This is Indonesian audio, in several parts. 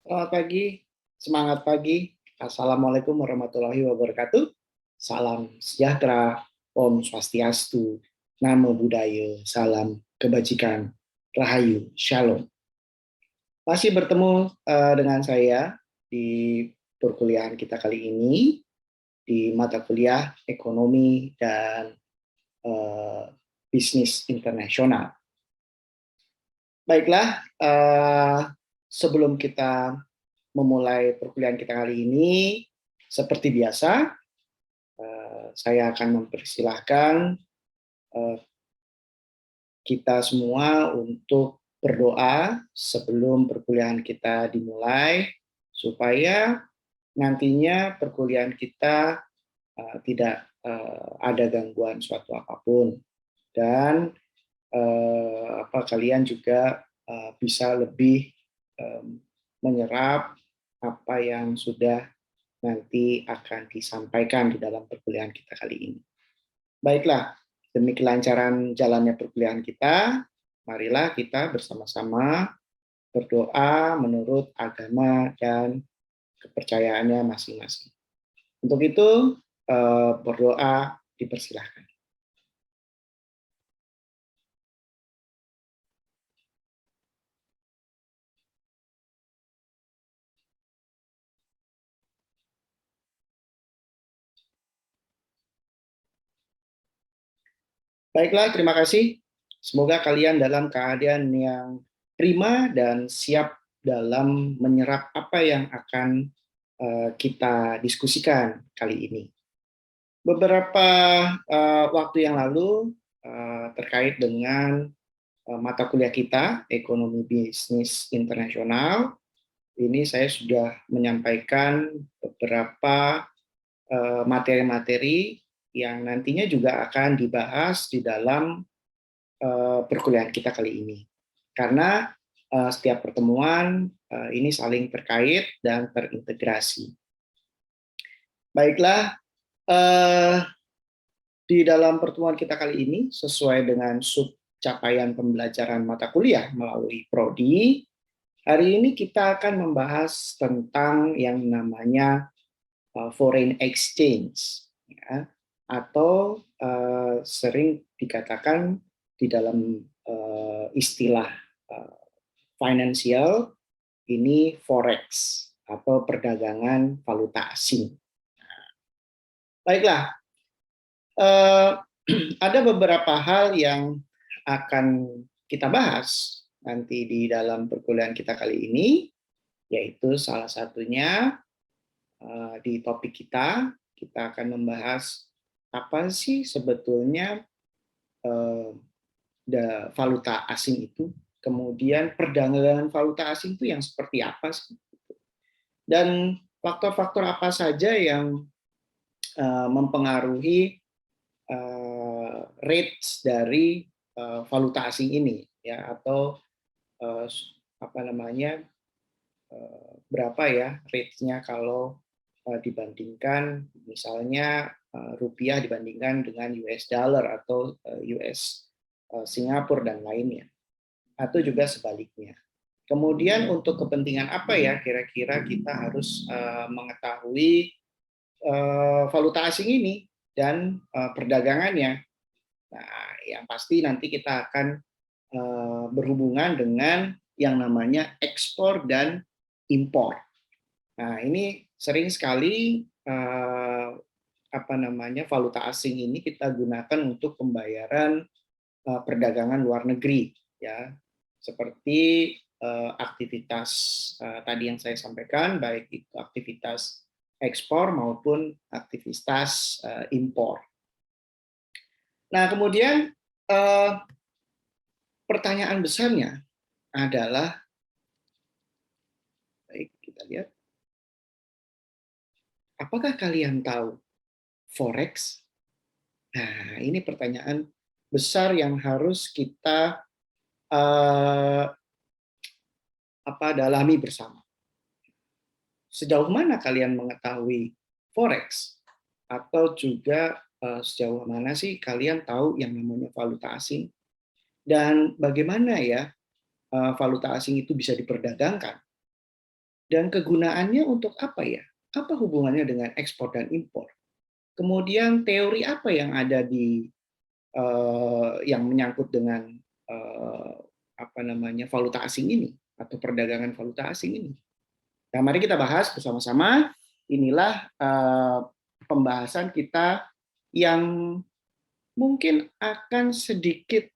Selamat pagi, semangat pagi. Assalamualaikum warahmatullahi wabarakatuh. Salam sejahtera, Om Swastiastu, Namo Buddhaya, salam kebajikan, Rahayu, Shalom. Masih bertemu dengan saya di perkuliahan kita kali ini di mata kuliah Ekonomi dan uh, Bisnis Internasional. Baiklah, sebelum kita memulai perkuliahan kita kali ini, seperti biasa, saya akan mempersilahkan kita semua untuk berdoa sebelum perkuliahan kita dimulai, supaya nantinya perkuliahan kita tidak ada gangguan suatu apapun, dan kalian juga bisa lebih menyerap apa yang sudah nanti akan disampaikan di dalam perkuliahan kita kali ini. Baiklah, demi kelancaran jalannya perkuliahan kita, marilah kita bersama-sama berdoa menurut agama dan kepercayaannya masing-masing. Untuk itu, berdoa dipersilahkan. Baiklah, terima kasih. Semoga kalian dalam keadaan yang prima dan siap dalam menyerap apa yang akan kita diskusikan kali ini. Beberapa waktu yang lalu terkait dengan mata kuliah kita, Ekonomi Bisnis Internasional, ini saya sudah menyampaikan beberapa materi-materi yang nantinya juga akan dibahas di dalam perkuliahan kita kali ini. Karena setiap pertemuan ini saling terkait dan terintegrasi. Baiklah, di dalam pertemuan kita kali ini, sesuai dengan sub capaian pembelajaran mata kuliah melalui Prodi, hari ini kita akan membahas tentang yang namanya foreign exchange, ya, atau sering dikatakan di dalam istilah finansial ini forex atau perdagangan valuta asing. Baiklah, ada beberapa hal yang akan kita bahas nanti di dalam perkuliahan kita kali ini, yaitu salah satunya di topik kita akan membahas apa sih sebetulnya valuta asing itu, kemudian perdagangan valuta asing itu yang seperti apa sih, dan faktor-faktor apa saja yang mempengaruhi rates dari valuta asing ini, ya, atau apa namanya, berapa ya rate-nya kalau dibandingkan misalnya rupiah dibandingkan dengan US dollar atau US Singapura dan lainnya, atau juga sebaliknya. Kemudian untuk kepentingan apa ya kira-kira kita harus mengetahui valuta asing ini dan perdagangannya. Nah, yang pasti nanti kita akan berhubungan dengan yang namanya ekspor dan impor. Nah, ini sering sekali valuta asing ini kita gunakan untuk pembayaran perdagangan luar negeri, ya, seperti aktivitas tadi yang saya sampaikan, baik itu aktivitas ekspor maupun aktivitas impor. Nah, kemudian pertanyaan besarnya adalah, baik kita lihat, apakah kalian tahu forex? Nah, ini pertanyaan besar yang harus kita dalami bersama. Sejauh mana kalian mengetahui forex? Atau juga sejauh mana sih kalian tahu yang namanya valuta asing? Dan bagaimana ya valuta asing itu bisa diperdagangkan? dan kegunaannya untuk apa ya? Apa hubungannya dengan ekspor dan impor? Kemudian teori apa yang ada di yang menyangkut dengan apa namanya valuta asing ini atau perdagangan valuta asing ini? Nah, mari kita bahas bersama-sama. Inilah pembahasan kita yang mungkin akan sedikit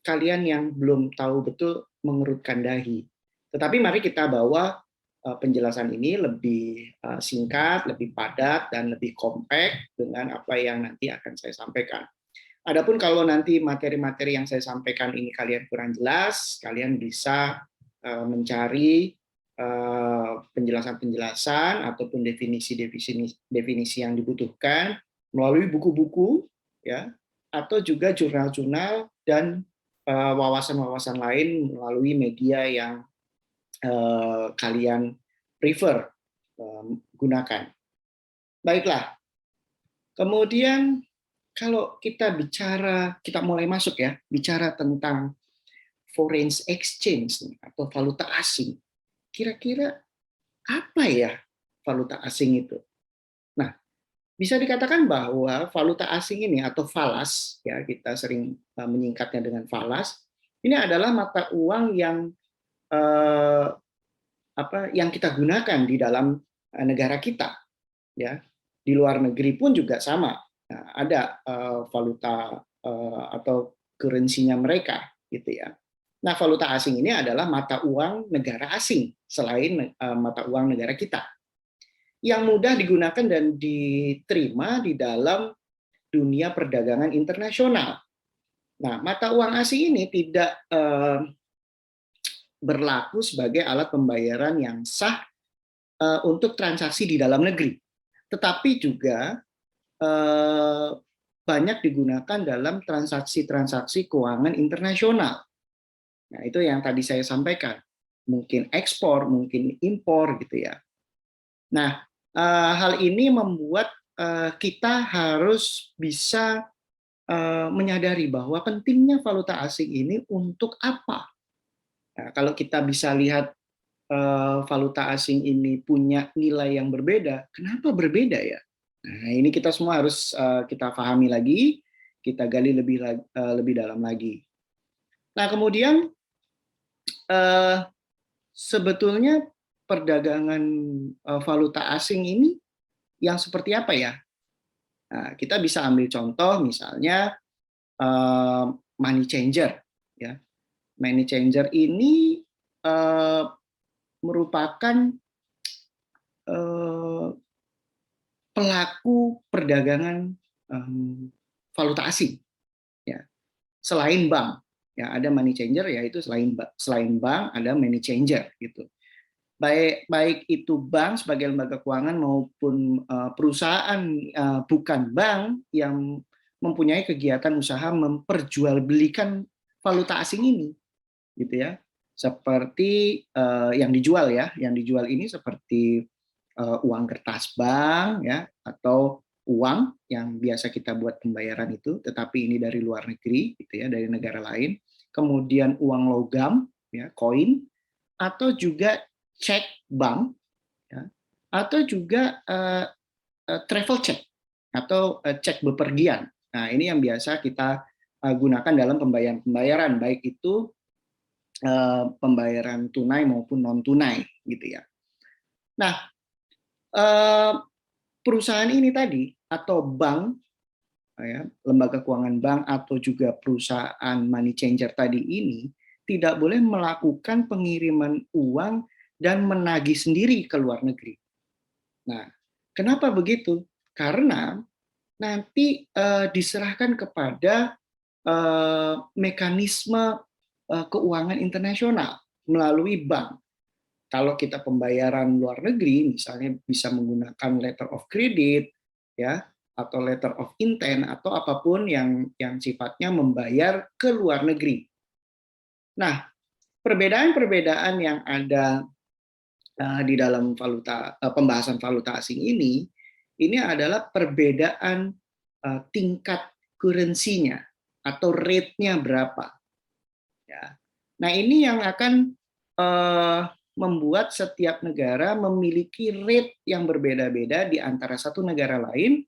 kalian yang belum tahu betul mengerutkan dahi. Tetapi mari kita bawa penjelasan ini lebih singkat, lebih padat, dan lebih kompak dengan apa yang nanti akan saya sampaikan. Adapun kalau nanti materi-materi yang saya sampaikan ini kalian kurang jelas, kalian bisa mencari penjelasan-penjelasan ataupun definisi yang dibutuhkan melalui buku-buku, ya, atau juga jurnal-jurnal dan wawasan-wawasan lain melalui media yang kalian prefer gunakan. Baiklah. Kemudian kalau kita mulai masuk ya, bicara tentang foreign exchange atau valuta asing. Kira-kira apa ya valuta asing itu? Nah, bisa dikatakan bahwa valuta asing ini atau falas, ya kita sering menyingkatnya dengan falas, ini adalah mata uang yang yang kita gunakan di dalam negara kita, ya. Di luar negeri pun juga sama. Nah, ada valuta atau currency-nya mereka, gitu ya. Nah, valuta asing ini adalah mata uang negara asing selain mata uang negara kita, yang mudah digunakan dan diterima di dalam dunia perdagangan internasional. Nah, mata uang asing ini tidak berlaku sebagai alat pembayaran yang sah untuk transaksi di dalam negeri, tetapi juga banyak digunakan dalam transaksi-transaksi keuangan internasional. Nah, itu yang tadi saya sampaikan. Mungkin ekspor, mungkin impor gitu ya. Nah, hal ini membuat kita harus bisa menyadari bahwa pentingnya valuta asing ini untuk apa. Nah, kalau kita bisa lihat valuta asing ini punya nilai yang berbeda, kenapa berbeda ya? Nah, ini kita semua harus kita pahami lagi, kita gali lebih dalam lagi. Nah, kemudian sebetulnya perdagangan valuta asing ini yang seperti apa ya? Nah, kita bisa ambil contoh misalnya money changer, ya. Money changer ini merupakan pelaku perdagangan valuta asing, ya. Selain bank, ya ada money changer, yaitu selain bank ada money changer gitu. Baik itu bank sebagai lembaga keuangan maupun perusahaan bukan bank yang mempunyai kegiatan usaha memperjualbelikan valuta asing ini, gitu ya. Seperti yang dijual ini seperti uang kertas bank, ya, atau uang yang biasa kita buat pembayaran itu, tetapi ini dari luar negeri, gitu ya, dari negara lain. Kemudian uang logam, ya, koin, atau juga cek bank, ya, atau juga travel check atau cek bepergian. Nah, ini yang biasa kita gunakan dalam pembayaran, baik itu pembayaran tunai maupun non tunai, gitu ya. Nah, perusahaan ini tadi atau bank, ya, lembaga keuangan bank atau juga perusahaan money changer tadi ini tidak boleh melakukan pengiriman uang dan menagih sendiri ke luar negeri. Nah, kenapa begitu? Karena nanti diserahkan kepada mekanisme keuangan internasional melalui bank. Kalau kita pembayaran luar negeri, misalnya bisa menggunakan letter of credit, ya, atau letter of intent, atau apapun yang sifatnya membayar ke luar negeri. Nah, perbedaan-perbedaan yang ada di dalam pembahasan valuta asing ini adalah perbedaan tingkat currency-nya atau rate-nya berapa. Ya. Nah, ini yang akan membuat setiap negara memiliki rate yang berbeda-beda di antara satu negara lain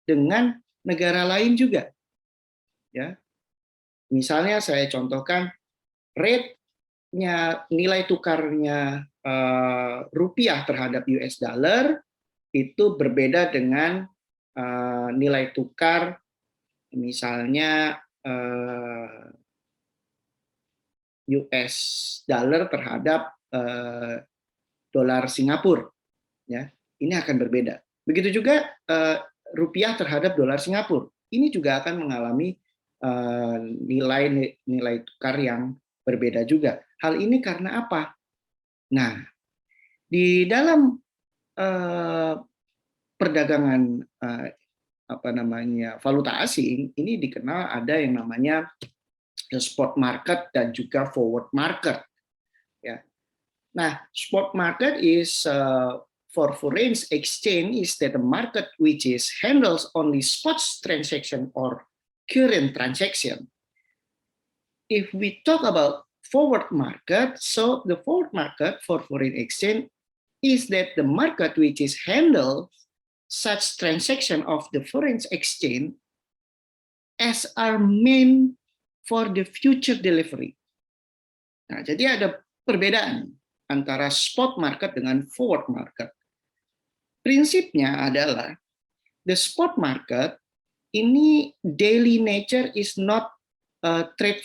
dengan negara lain juga. Ya, misalnya saya contohkan rate-nya, nilai tukarnya rupiah terhadap US dollar itu berbeda dengan nilai tukar misalnya US dollar terhadap dolar Singapura, ya, ini akan berbeda. Begitu juga rupiah terhadap dolar Singapura, ini juga akan mengalami nilai tukar yang berbeda juga. Hal ini karena apa? Nah, di dalam perdagangan valuta asing ini dikenal ada yang namanya spot market dan juga forward market. Ya. Nah, spot market is for foreign exchange is that the market which is handles only spot transaction or current transaction. If we talk about forward market, so the forward market for foreign exchange is that the market which is handle such transaction of the foreign exchange as are meant for the future delivery. Nah, jadi ada perbedaan antara spot market dengan forward market. Prinsipnya adalah the spot market ini daily nature is not trade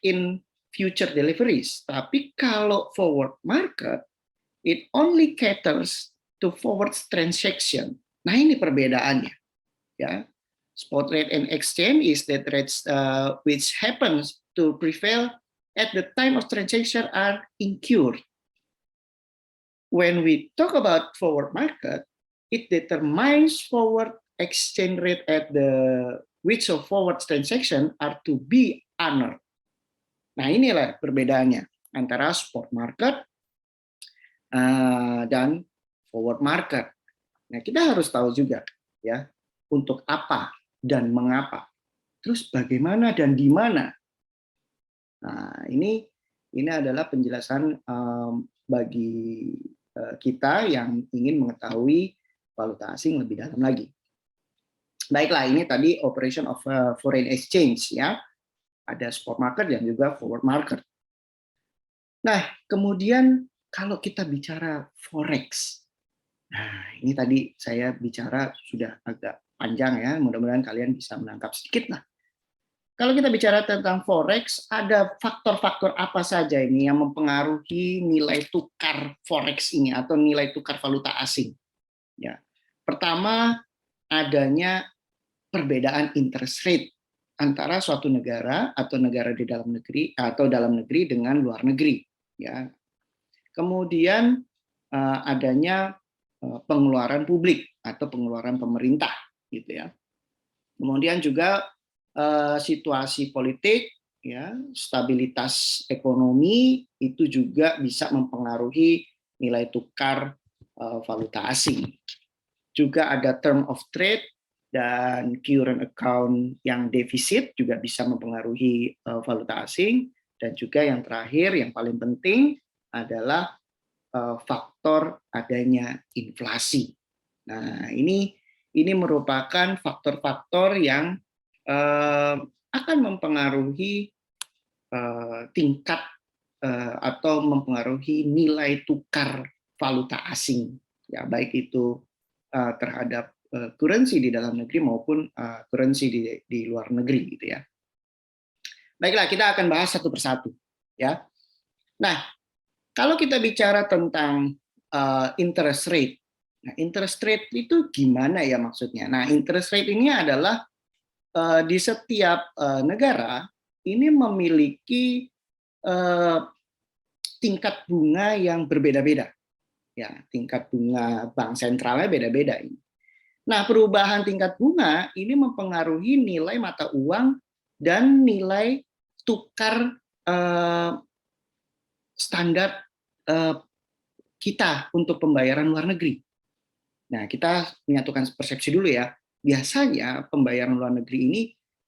in future deliveries, tapi kalau forward market it only caters to forward transaction. Nah, ini perbedaannya, ya. Spot rate and exchange is that rates which happens to prevail at the time of transaction are incurred. When we talk about forward market, it determines forward exchange rate at the which of forward transaction are to be honored. Nah, inilah perbedaannya antara spot market dan forward market. Nah, kita harus tahu juga, ya, untuk apa dan mengapa. Terus bagaimana dan di mana. Nah, ini adalah penjelasan bagi kita yang ingin mengetahui valuta asing lebih dalam lagi. Baiklah, ini tadi operation of foreign exchange, ya. Ada spot market dan juga forward market. Nah, kemudian kalau kita bicara forex, nah ini tadi saya bicara sudah agak panjang, ya. Mudah-mudahan kalian bisa menangkap sedikit lah. Kalau kita bicara tentang forex, ada faktor-faktor apa saja ini yang mempengaruhi nilai tukar forex ini atau nilai tukar valuta asing? Ya, pertama adanya perbedaan interest rate antara suatu negara atau negara di dalam negeri atau dalam negeri dengan luar negeri. Ya, kemudian adanya pengeluaran publik atau pengeluaran pemerintah, gitu ya. Kemudian juga situasi politik, ya, stabilitas ekonomi itu juga bisa mempengaruhi nilai tukar valuta asing. Juga ada term of trade dan current account yang defisit juga bisa mempengaruhi valuta asing. Dan juga yang terakhir, yang paling penting adalah faktor adanya inflasi. Nah, ini merupakan faktor-faktor yang akan mempengaruhi tingkat atau mempengaruhi nilai tukar valuta asing, ya, baik itu terhadap currency di dalam negeri maupun currency di luar negeri, gitu ya. Baiklah, kita akan bahas satu persatu, ya. Nah, kalau kita bicara tentang interest rate, nah interest rate itu gimana ya maksudnya? Nah, interest rate ini adalah di setiap negara ini memiliki tingkat bunga yang berbeda-beda, ya, tingkat bunga bank sentralnya beda-beda ini. Nah, perubahan tingkat bunga ini mempengaruhi nilai mata uang dan nilai tukar standar kita untuk pembayaran luar negeri. Nah, kita menyatukan persepsi dulu, ya. Biasanya pembayaran luar negeri ini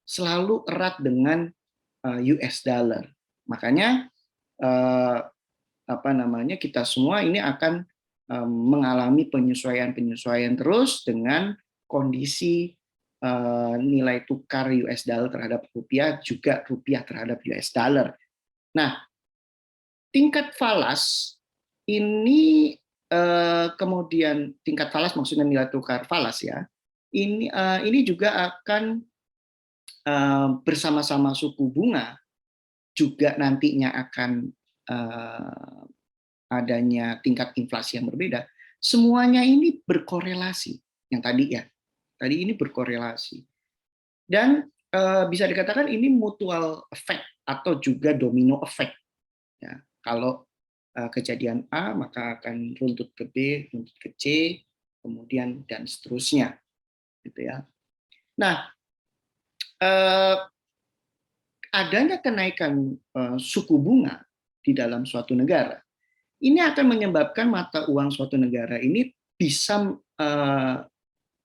selalu erat dengan US dollar. Makanya kita semua ini akan mengalami penyesuaian terus dengan kondisi nilai tukar US dollar terhadap rupiah, juga rupiah terhadap US dollar. Nah, tingkat falas ini kemudian tingkat falas maksudnya nilai tukar falas ya. Ini juga akan bersama-sama suku bunga juga nantinya akan adanya tingkat inflasi yang berbeda. Semuanya ini berkorelasi. Yang tadi ini berkorelasi. Dan bisa dikatakan ini mutual effect atau juga domino effect. Ya, kalau kejadian A maka akan runtut ke B, runtut ke C, kemudian dan seterusnya, gitu ya. Nah, adanya kenaikan suku bunga di dalam suatu negara ini akan menyebabkan mata uang suatu negara ini bisa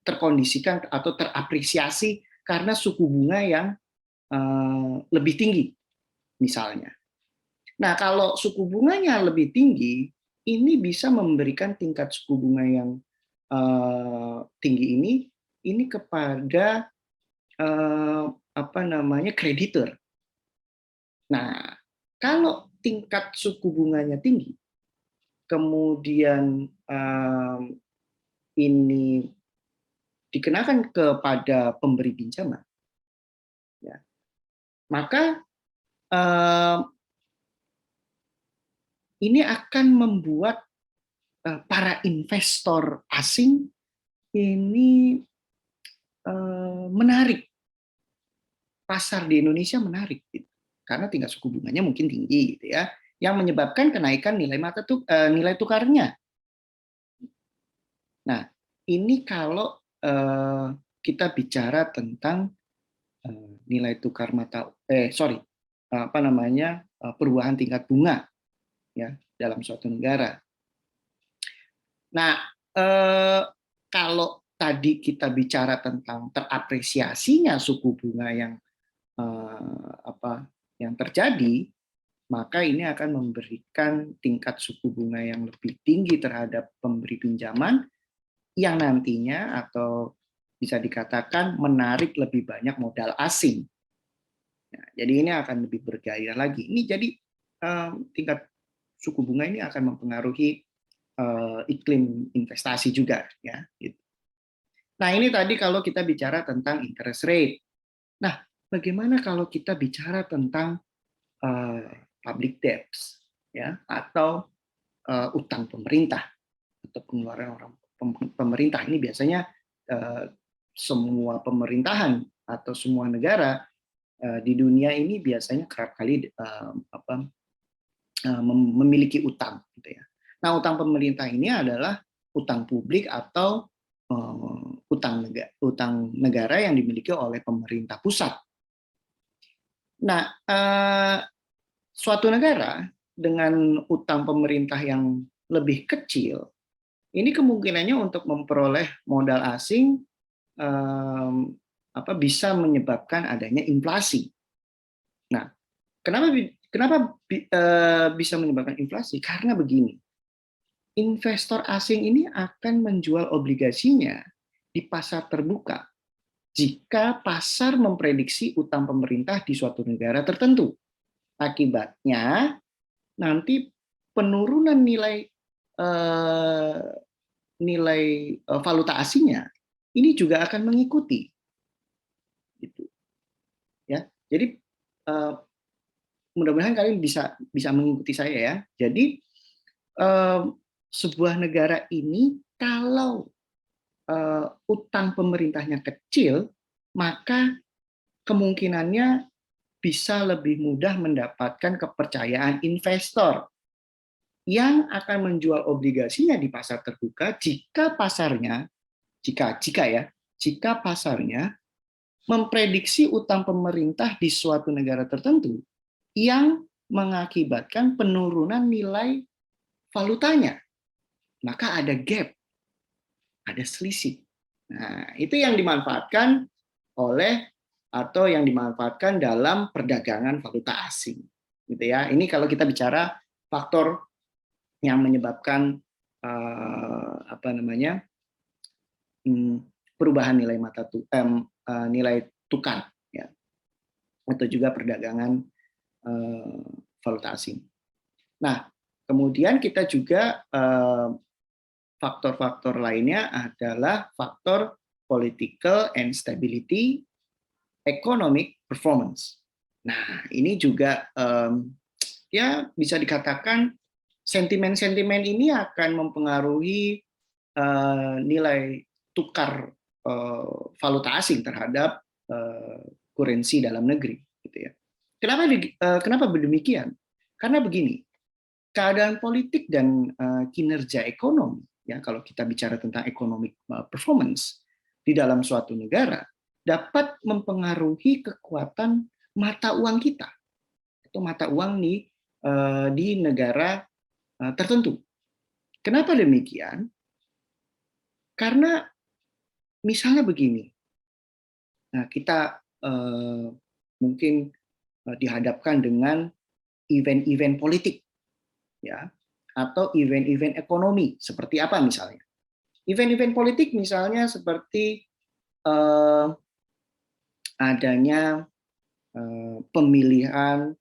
terkondisikan atau terapresiasi karena suku bunga yang lebih tinggi, misalnya. Nah, kalau suku bunganya lebih tinggi, ini bisa memberikan tingkat suku bunga yang tinggi ini kepada kreditur. Nah, kalau tingkat suku bunganya tinggi, kemudian ini dikenakan kepada pemberi pinjaman, ya, maka ini akan membuat para investor asing ini menarik, pasar di Indonesia menarik, gitu. Karena tingkat suku bunganya mungkin tinggi, gitu ya, yang menyebabkan kenaikan nilai tukarnya. Nah, ini kalau kita bicara tentang nilai tukar perubahan tingkat bunga ya dalam suatu negara. Nah, kalau tadi kita bicara tentang terapresiasinya suku bunga yang terjadi, maka ini akan memberikan tingkat suku bunga yang lebih tinggi terhadap pemberi pinjaman yang nantinya atau bisa dikatakan menarik lebih banyak modal asing. Nah, jadi ini akan lebih bergairah lagi. Ini jadi tingkat suku bunga ini akan mempengaruhi iklim investasi juga, ya. Gitu. Nah, ini tadi kalau kita bicara tentang interest rate. Nah, bagaimana kalau kita bicara tentang public debts, ya, atau utang pemerintah atau pengeluaran orang pemerintah? Ini biasanya semua pemerintahan atau semua negara di dunia ini biasanya kerap kali memiliki utang, gitu ya. Nah, utang pemerintah ini adalah utang publik atau utang negara yang dimiliki oleh pemerintah pusat. Nah, suatu negara dengan utang pemerintah yang lebih kecil, ini kemungkinannya untuk memperoleh modal asing bisa menyebabkan adanya inflasi. Nah, kenapa bisa menyebabkan inflasi? Karena begini, investor asing ini akan menjual obligasinya di pasar terbuka jika pasar memprediksi utang pemerintah di suatu negara tertentu. Akibatnya, nanti penurunan nilai valuta asingnya ini juga akan mengikuti. Gitu. Ya, jadi mudah-mudahan kalian bisa mengikuti saya ya. Jadi sebuah negara ini kalau utang pemerintahnya kecil, maka kemungkinannya bisa lebih mudah mendapatkan kepercayaan investor yang akan menjual obligasinya di pasar terbuka jika pasarnya memprediksi utang pemerintah di suatu negara tertentu yang mengakibatkan penurunan nilai valutanya. Maka ada gap, ada selisih. Nah, itu yang dimanfaatkan dalam perdagangan valuta asing. Gitu ya. Ini kalau kita bicara faktor yang menyebabkan perubahan nilai tukar, ya, atau juga perdagangan valuta asing. Nah, kemudian kita juga faktor-faktor lainnya adalah faktor political and stability, economic performance. Nah, ini juga ya bisa dikatakan sentimen-sentimen ini akan mempengaruhi nilai tukar valuta asing terhadap kurensi dalam negeri, gitu ya. Kenapa demikian? Karena begini, keadaan politik dan kinerja ekonomi, ya, kalau kita bicara tentang economic performance di dalam suatu negara, dapat mempengaruhi kekuatan mata uang kita atau mata uang di negara tertentu. Kenapa demikian? Karena misalnya begini, nah kita mungkin dihadapkan dengan event-event politik, ya, atau event-event ekonomi. Seperti apa misalnya? Event-event politik misalnya seperti adanya pemilihan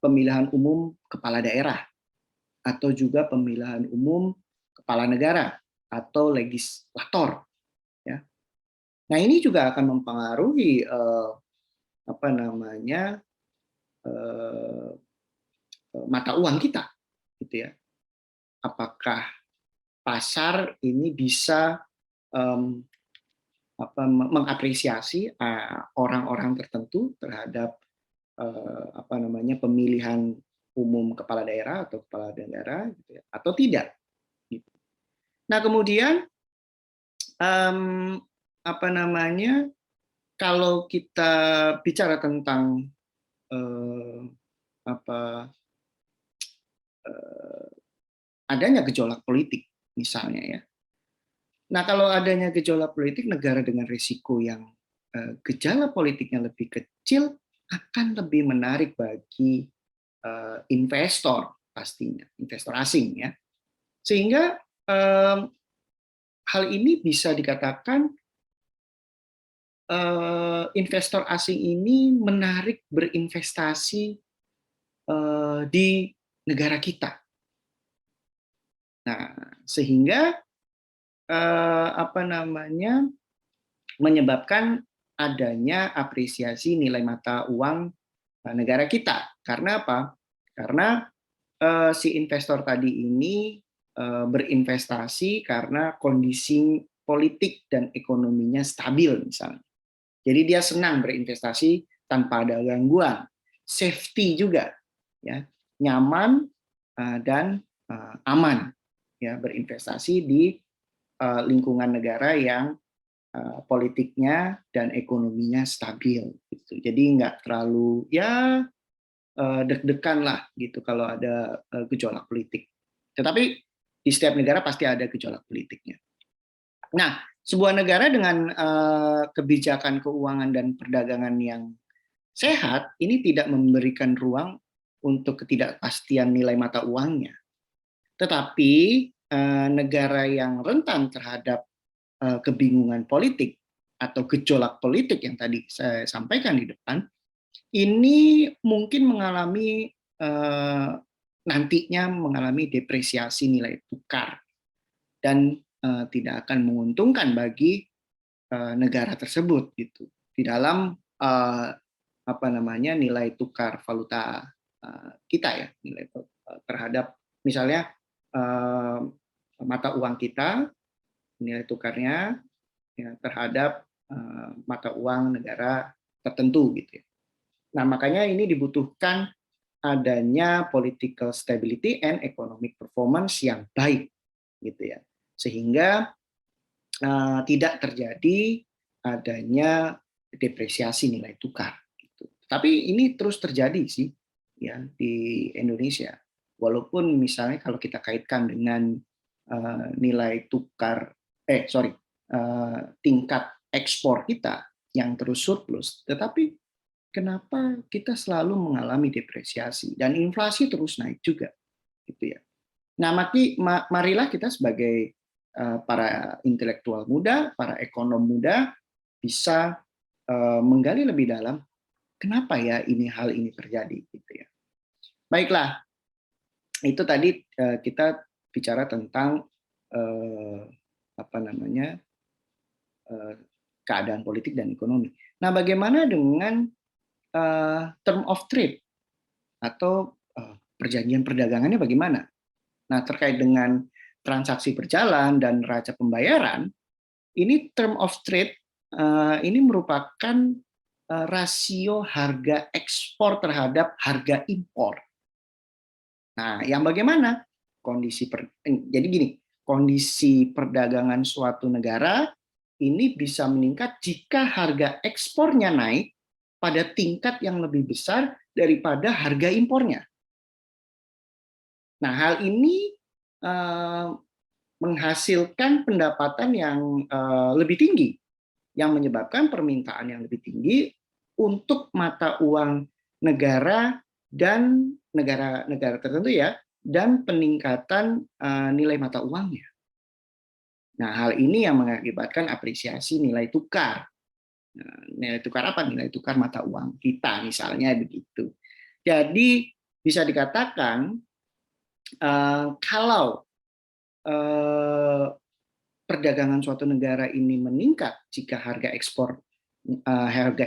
pemilihan umum kepala daerah, atau juga pemilihan umum kepala negara atau legislator, ya. Nah, ini juga akan mempengaruhi mata uang kita, gitu ya. Apakah pasar ini bisa mengapresiasi orang-orang tertentu terhadap pemilihan umum kepala daerah atau kepala negara, gitu ya, atau tidak. Gitu. Nah, kemudian kalau kita bicara tentang adanya gejolak politik, misalnya, ya. Nah, kalau adanya gejolak politik, negara dengan risiko yang gejala politiknya lebih kecil akan lebih menarik bagi investor, pastinya investor asing, ya. Sehingga hal ini bisa dikatakan investor asing ini menarik berinvestasi di negara kita. Nah, sehingga menyebabkan adanya apresiasi nilai mata uang negara kita. Karena apa? Karena si investor tadi ini berinvestasi karena kondisi politik dan ekonominya stabil, misalnya. Jadi dia senang berinvestasi tanpa ada gangguan, safety juga, ya, nyaman dan aman, ya, berinvestasi di lingkungan negara yang politiknya dan ekonominya stabil, gitu. Jadi nggak terlalu, ya, deg-degan lah, gitu, kalau ada gejolak politik. Tetapi di setiap negara pasti ada gejolak politiknya. Nah, sebuah negara dengan kebijakan keuangan dan perdagangan yang sehat ini tidak memberikan ruang untuk ketidakpastian nilai mata uangnya. Tetapi negara yang rentan terhadap kebingungan politik atau gejolak politik yang tadi saya sampaikan di depan, ini mungkin nantinya mengalami depresiasi nilai tukar dan tidak akan menguntungkan bagi negara tersebut, gitu, di dalam nilai tukar valuta kita, ya, nilai terhadap misalnya mata uang kita, nilai tukarnya, ya, terhadap mata uang negara tertentu, gitu, ya. Nah, makanya ini dibutuhkan adanya political stability and economic performance yang baik, gitu, ya, sehingga tidak terjadi adanya depresiasi nilai tukar, gitu. Tapi ini terus terjadi sih, ya, di Indonesia. Walaupun misalnya kalau kita kaitkan dengan nilai tukar, tingkat ekspor kita yang terus surplus, tetapi kenapa kita selalu mengalami depresiasi dan inflasi terus naik juga, gitu ya. Nah, marilah kita sebagai para intelektual muda, para ekonom muda bisa menggali lebih dalam kenapa ya hal ini terjadi, gitu ya. Baiklah, itu tadi kita bicara tentang apa namanya keadaan politik dan ekonomi. Nah, bagaimana dengan term of trade atau perjanjian perdagangannya bagaimana? Nah, terkait dengan transaksi berjalan dan neraca pembayaran, ini term of trade ini merupakan rasio harga ekspor terhadap harga impor. Nah, yang bagaimana? Jadi gini, kondisi perdagangan suatu negara ini bisa meningkat jika harga ekspornya naik pada tingkat yang lebih besar daripada harga impornya. Nah, hal ini menghasilkan pendapatan yang lebih tinggi, yang menyebabkan permintaan yang lebih tinggi untuk mata uang negara dan negara-negara tertentu ya, dan peningkatan nilai mata uangnya. Nah, hal ini yang mengakibatkan apresiasi nilai tukar. Nah, nilai tukar apa? Nilai tukar mata uang kita, misalnya begitu. Jadi bisa dikatakan kalau perdagangan suatu negara ini meningkat jika harga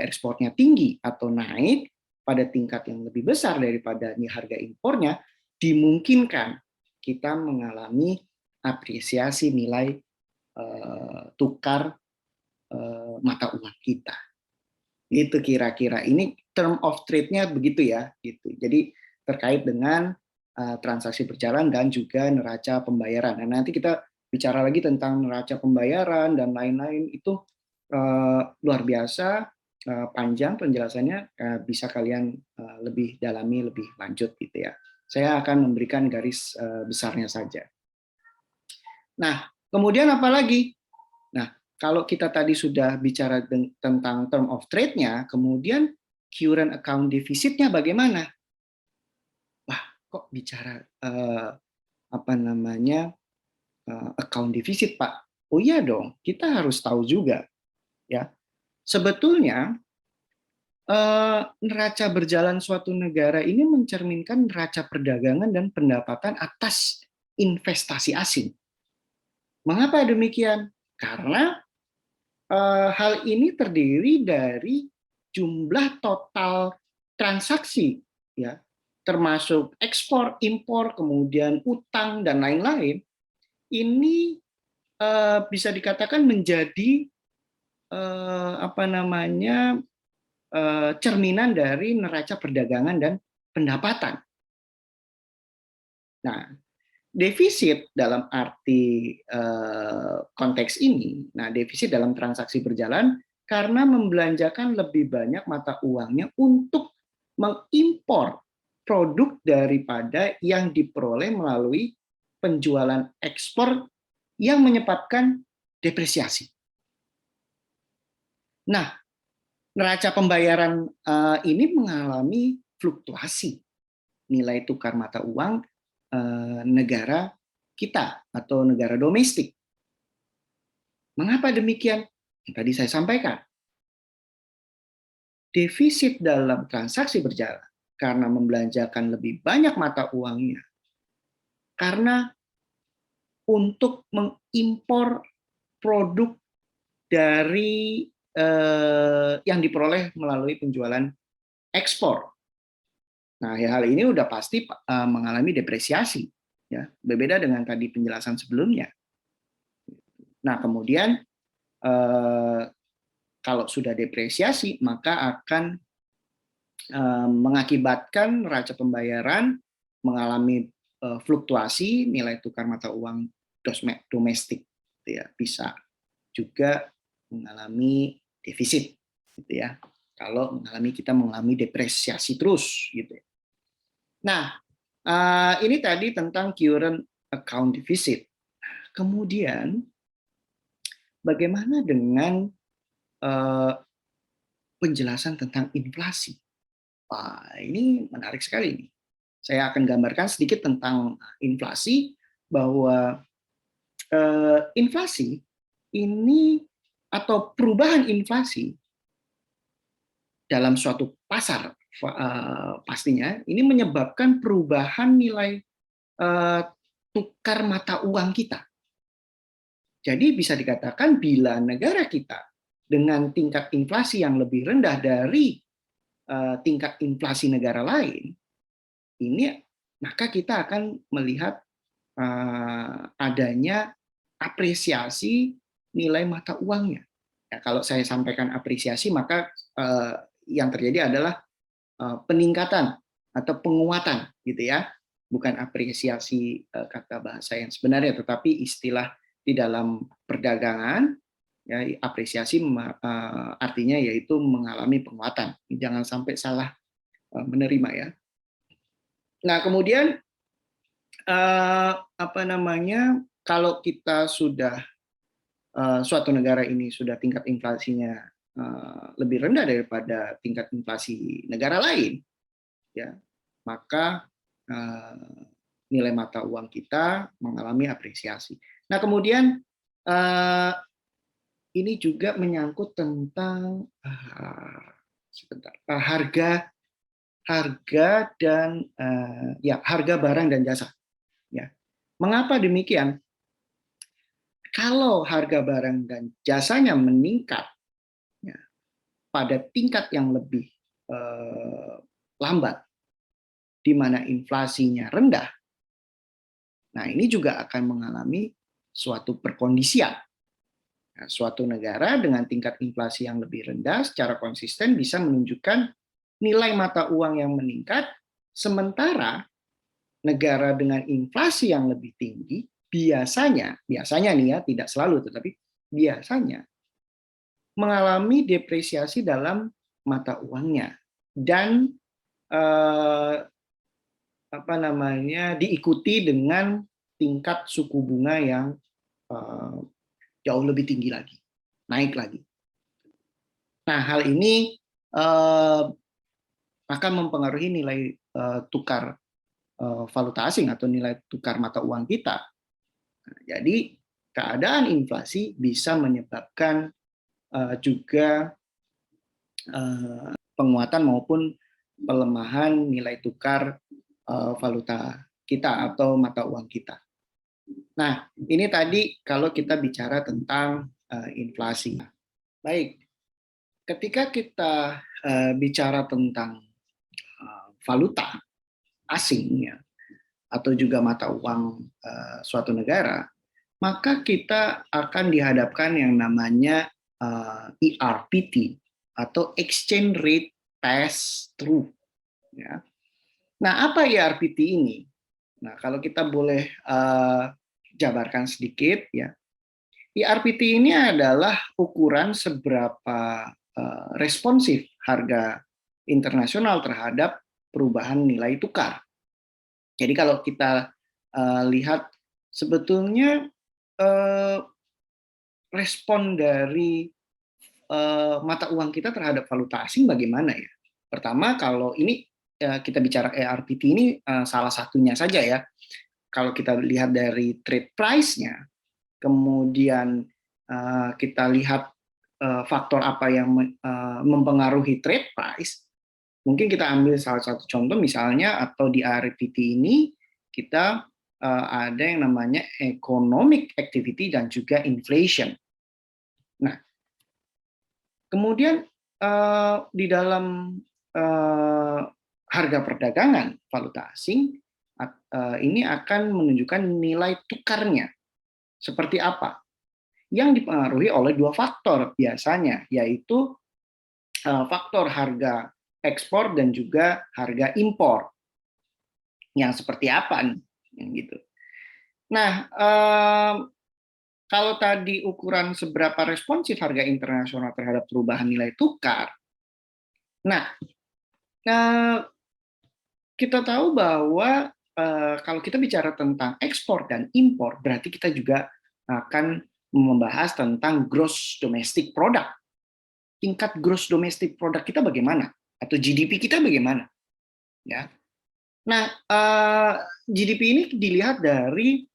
ekspornya tinggi atau naik pada tingkat yang lebih besar daripada harga impornya, dimungkinkan kita mengalami apresiasi nilai tukar mata uang kita. Itu kira-kira ini term of trade-nya begitu ya, gitu. Jadi terkait dengan transaksi berjalan dan juga neraca pembayaran. Nah, nanti kita bicara lagi tentang neraca pembayaran dan lain-lain, itu luar biasa panjang penjelasannya, bisa kalian lebih dalami lebih lanjut gitu ya. Saya akan memberikan garis besarnya saja. Nah, kemudian apa lagi? Nah, kalau kita tadi sudah bicara tentang term of trade-nya, kemudian current account deficit-nya bagaimana? Wah, kok bicara apa namanya account deficit, Pak? Oh iya dong, kita harus tahu juga ya. Sebetulnya neraca berjalan suatu negara ini mencerminkan neraca perdagangan dan pendapatan atas investasi asing. Mengapa demikian? Karena hal ini terdiri dari jumlah total transaksi, ya, termasuk ekspor, impor, kemudian utang dan lain-lain. Ini bisa dikatakan menjadi apa namanya cerminan dari neraca perdagangan dan pendapatan. Nah, defisit dalam arti konteks ini, nah defisit dalam transaksi berjalan karena membelanjakan lebih banyak mata uangnya untuk mengimpor produk daripada yang diperoleh melalui penjualan ekspor yang menyebabkan depresiasi. Nah, neraca pembayaran ini mengalami fluktuasi nilai tukar mata uang negara kita atau negara domestik. Mengapa demikian? Yang tadi saya sampaikan. Defisit dalam transaksi berjalan karena membelanjakan lebih banyak mata uangnya. Karena untuk mengimpor produk dari yang diperoleh melalui penjualan ekspor. Nah, hal ini udah pasti mengalami depresiasi, ya. Berbeda dengan tadi penjelasan sebelumnya. Nah, kemudian kalau sudah depresiasi, maka akan mengakibatkan neraca pembayaran mengalami fluktuasi nilai tukar mata uang domestik, ya. Bisa juga mengalami defisit, gitu ya. Kalau kita mengalami depresiasi terus, gitu. Nah, ini tadi tentang current account deficit. Kemudian, bagaimana dengan penjelasan tentang inflasi. Wah, ini menarik sekali nih. Saya akan gambarkan sedikit tentang inflasi, bahwa inflasi ini atau perubahan inflasi dalam suatu pasar pastinya ini menyebabkan perubahan nilai tukar mata uang kita. Jadi bisa dikatakan bila negara kita dengan tingkat inflasi yang lebih rendah dari tingkat inflasi negara lain, ini maka kita akan melihat adanya apresiasi nilai mata uangnya. Ya, kalau saya sampaikan apresiasi, maka yang terjadi adalah peningkatan atau penguatan, gitu ya. Bukan apresiasi kata bahasa yang sebenarnya, tetapi istilah di dalam perdagangan, ya, apresiasi artinya yaitu mengalami penguatan. Jangan sampai salah menerima ya. Nah, kemudian kalau kita sudah suatu negara ini sudah tingkat inflasinya lebih rendah daripada tingkat inflasi negara lain, ya, maka nilai mata uang kita mengalami apresiasi. Nah, kemudian ini juga menyangkut tentang harga dan harga barang dan jasa. Ya, mengapa demikian? Kalau harga barang dan jasanya meningkat ya, pada tingkat yang lebih lambat, di mana inflasinya rendah, nah ini juga akan mengalami suatu perkondisian. Nah, suatu negara dengan tingkat inflasi yang lebih rendah secara konsisten bisa menunjukkan nilai mata uang yang meningkat, sementara negara dengan inflasi yang lebih tinggi biasanya nih ya, tidak selalu tetapi biasanya mengalami depresiasi dalam mata uangnya dan diikuti dengan tingkat suku bunga yang jauh lebih tinggi lagi, naik lagi. Nah, hal ini akan mempengaruhi nilai tukar valuta asing atau nilai tukar mata uang kita. Nah, jadi keadaan inflasi bisa menyebabkan juga penguatan maupun pelemahan nilai tukar valuta kita atau mata uang kita. Nah, ini tadi kalau kita bicara tentang inflasi. Baik, ketika kita bicara tentang valuta asing ya, atau juga mata uang suatu negara, maka kita akan dihadapkan yang namanya ERPT atau Exchange Rate Pass-Through. Ya. Nah, apa ERPT ini? Nah, kalau kita boleh jabarkan sedikit, ya, ERPT ini adalah ukuran seberapa responsif harga internasional terhadap perubahan nilai tukar. Jadi kalau kita lihat sebetulnya respon dari mata uang kita terhadap valuta asing bagaimana ya? Pertama, kalau ini kita bicara ERPT ini salah satunya saja ya. Kalau kita lihat dari trade price-nya, kemudian kita lihat faktor apa yang mempengaruhi trade price, mungkin kita ambil salah satu contoh misalnya, atau di ERPT ini kita ada yang namanya economic activity dan juga inflation. Nah, kemudian di dalam harga perdagangan valuta asing ini akan menunjukkan nilai tukarnya seperti apa, yang dipengaruhi oleh dua faktor biasanya, yaitu faktor harga ekspor dan juga harga impor. Yang seperti apa nih, gitu. Nah, kalau tadi ukuran seberapa responsif harga internasional terhadap perubahan nilai tukar, nah kita tahu bahwa kalau kita bicara tentang ekspor dan impor, berarti kita juga akan membahas tentang gross domestic product. tingkat gross domestic product kita bagaimana, atau GDP kita bagaimana, ya. Nah, GDP ini dilihat dari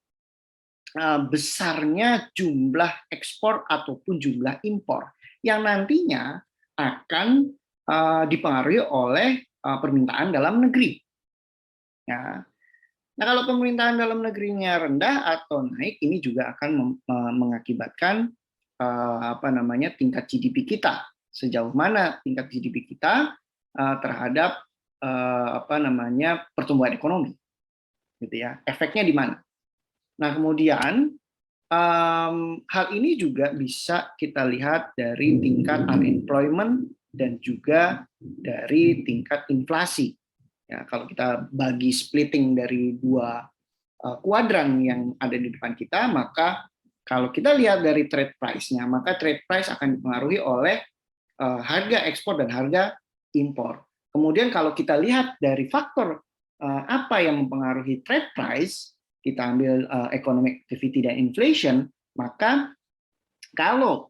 besarnya jumlah ekspor ataupun jumlah impor yang nantinya akan dipengaruhi oleh permintaan dalam negeri. Ya. Nah, kalau permintaan dalam negerinya rendah atau naik, ini juga akan mengakibatkan tingkat GDP kita. Sejauh mana tingkat GDP kita terhadap pertumbuhan ekonomi, gitu ya. Efeknya di mana? Nah, kemudian hal ini juga bisa kita lihat dari tingkat unemployment dan juga dari tingkat inflasi. Ya, kalau kita bagi splitting dari dua kuadran yang ada di depan kita, maka kalau kita lihat dari trade price-nya, maka trade price akan dipengaruhi oleh harga ekspor dan harga impor. Kemudian kalau kita lihat dari faktor apa yang mempengaruhi trade price, kita ambil economic activity dan inflation, maka kalau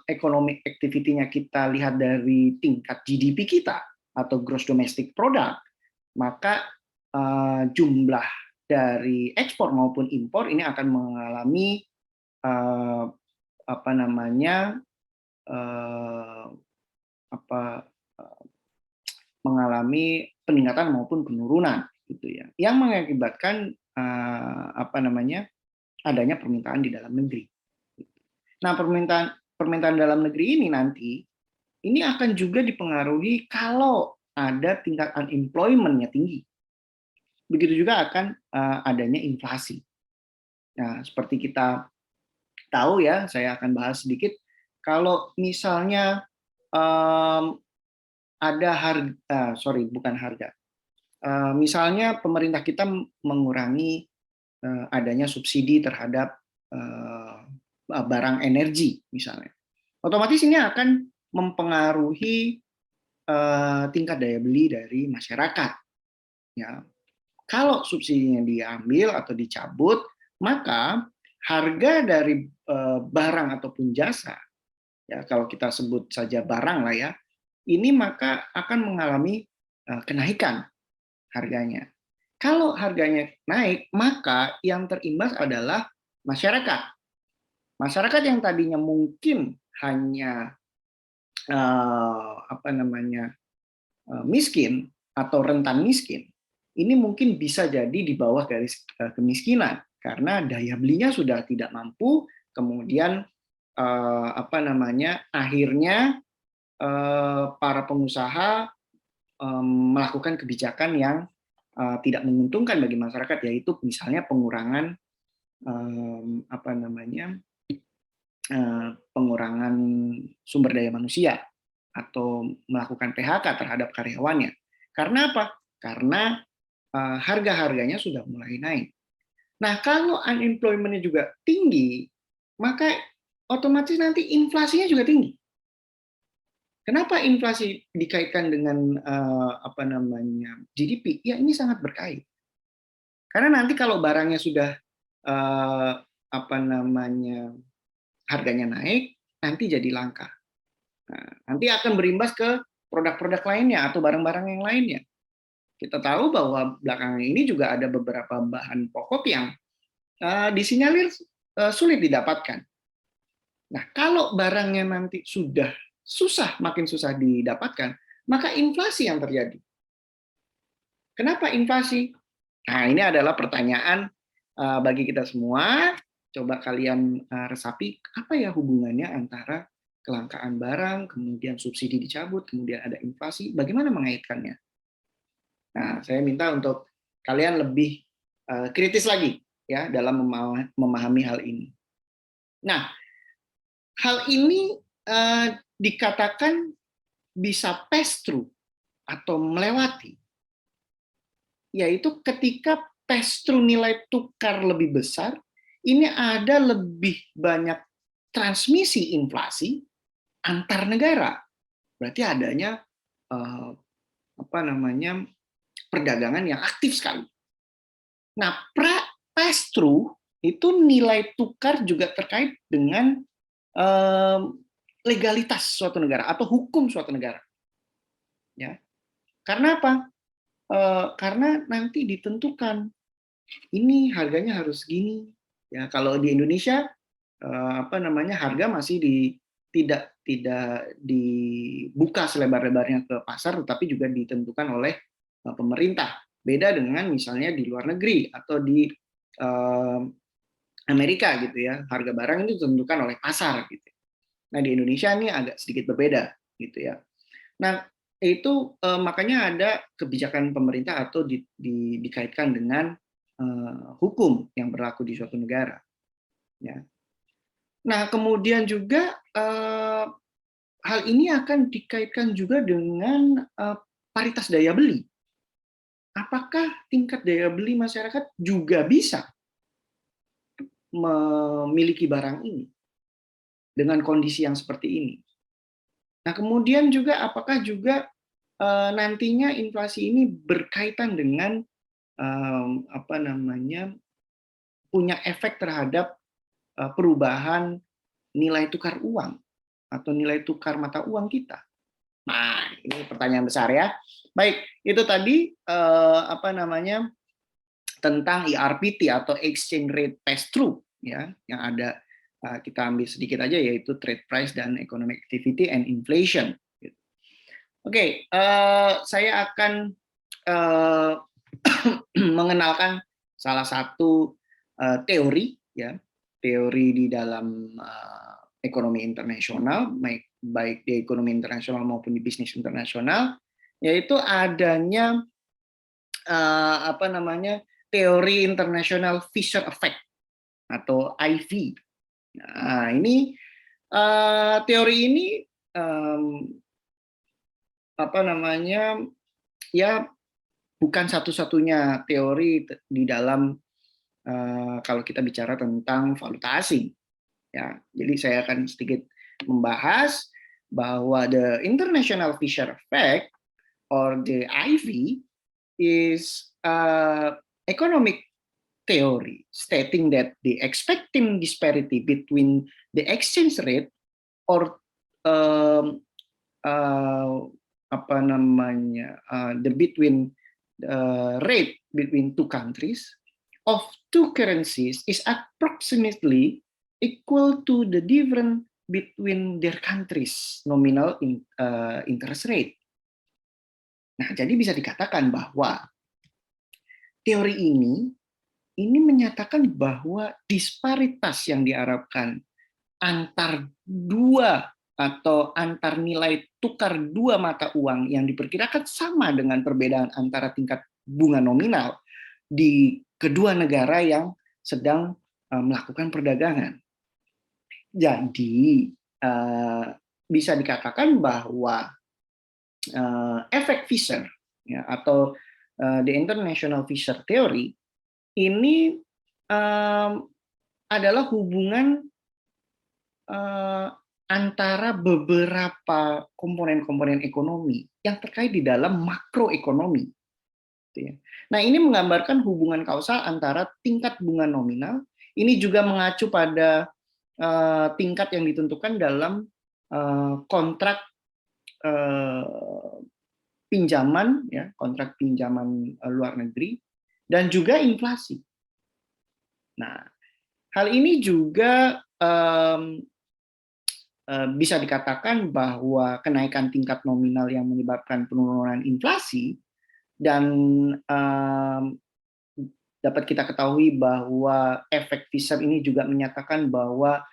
economic activity-nya kita lihat dari tingkat GDP kita atau gross domestic product, maka jumlah dari ekspor maupun impor ini akan mengalami mengalami peningkatan maupun penurunan, gitu ya, yang mengakibatkan adanya permintaan di dalam negeri. Nah, permintaan dalam negeri ini nanti ini akan juga dipengaruhi kalau ada tingkat unemployment-nya tinggi. Begitu juga akan adanya inflasi. Nah, seperti kita tahu ya, saya akan bahas sedikit. Kalau misalnya ada harga, bukan harga. Misalnya pemerintah kita mengurangi adanya subsidi terhadap barang energi, misalnya. Otomatis ini akan mempengaruhi tingkat daya beli dari masyarakat. Ya, kalau subsidinya diambil atau dicabut, maka harga dari barang ataupun jasa, ya kalau kita sebut saja barang lah ya, ini maka akan mengalami kenaikan harganya. Kalau harganya naik, maka yang terimbas adalah masyarakat. Masyarakat yang tadinya mungkin hanya miskin atau rentan miskin, ini mungkin bisa jadi di bawah garis kemiskinan karena daya belinya sudah tidak mampu, kemudian akhirnya para pengusaha melakukan kebijakan yang tidak menguntungkan bagi masyarakat, yaitu misalnya pengurangan pengurangan sumber daya manusia atau melakukan PHK terhadap karyawannya. Karena apa? Karena harga-harganya sudah mulai naik. Nah, kalau unemployment-nya juga tinggi, maka otomatis nanti inflasinya juga tinggi. Kenapa inflasi dikaitkan dengan GDP? Ya, ini sangat berkait. Karena nanti kalau barangnya sudah harganya naik, nanti jadi langka. Nah, nanti akan berimbas ke produk-produk lainnya atau barang-barang yang lainnya. Kita tahu bahwa belakangan ini juga ada beberapa bahan pokok yang disinyalir sulit didapatkan. Nah, kalau barangnya nanti sudah makin susah didapatkan, maka inflasi yang terjadi. Kenapa inflasi? Nah, ini adalah pertanyaan bagi kita semua. Coba kalian resapi, apa ya hubungannya antara kelangkaan barang, kemudian subsidi dicabut, kemudian ada inflasi, bagaimana mengaitkannya? Nah, saya minta untuk kalian lebih kritis lagi ya dalam memahami hal ini. Nah, hal ini dikatakan bisa pass through atau melewati, yaitu ketika pass through nilai tukar lebih besar, ini ada lebih banyak transmisi inflasi antar negara. Berarti adanya perdagangan yang aktif sekali. Nah, pass through itu nilai tukar juga terkait dengan legalitas suatu negara atau hukum suatu negara. Ya, karena apa? Karena nanti ditentukan ini harganya harus gini. Ya, kalau di Indonesia harga masih tidak dibuka selebar-lebarnya ke pasar, tetapi juga ditentukan oleh pemerintah. Beda dengan misalnya di luar negeri atau di Amerika gitu ya, harga barang itu ditentukan oleh pasar gitu. Nah di Indonesia ini agak sedikit berbeda gitu ya. Nah itu makanya ada kebijakan pemerintah atau dikaitkan dengan hukum yang berlaku di suatu negara. Ya. Nah kemudian juga hal ini akan dikaitkan juga dengan paritas daya beli. Apakah tingkat daya beli masyarakat juga bisa memiliki barang ini dengan kondisi yang seperti ini? Nah, kemudian juga apakah juga nantinya inflasi ini berkaitan dengan punya efek terhadap perubahan nilai tukar uang atau nilai tukar mata uang kita? Nah, ini pertanyaan besar ya. Baik, itu tadi tentang ERPT atau Exchange Rate Pass-Through ya, yang ada kita ambil sedikit aja yaitu trade price dan economic activity and inflation. Oke, saya akan mengenalkan salah satu teori ya, teori di dalam ekonomi internasional, baik di ekonomi internasional maupun di bisnis internasional, yaitu adanya teori International Fisher Effect atau IV. Nah, ini teori ini ya bukan satu-satunya teori di dalam kalau kita bicara tentang valuta asing. Ya, jadi saya akan sedikit membahas bahwa the International Fisher Effect or the IV is economic theory stating that the expecting disparity between the exchange rate or the between rate between two countries of two currencies is approximately equal to the difference between their countries nominal interest rate. Nah, jadi bisa dikatakan bahwa teori ini menyatakan bahwa disparitas yang diharapkan antar dua atau antar nilai tukar dua mata uang yang diperkirakan sama dengan perbedaan antara tingkat bunga nominal di kedua negara yang sedang melakukan perdagangan. Jadi bisa dikatakan bahwa efek Fisher ya, atau the International Fisher Theory ini adalah hubungan antara beberapa komponen-komponen ekonomi yang terkait di dalam makroekonomi. Nah, ini menggambarkan hubungan kausal antara tingkat bunga nominal, ini juga mengacu pada tingkat yang ditentukan dalam kontrak pinjaman, ya, kontrak pinjaman luar negeri, dan juga inflasi. Nah, hal ini juga bisa dikatakan bahwa kenaikan tingkat nominal yang menyebabkan penurunan inflasi dan dapat kita ketahui bahwa efek Fisher ini juga menyatakan bahwa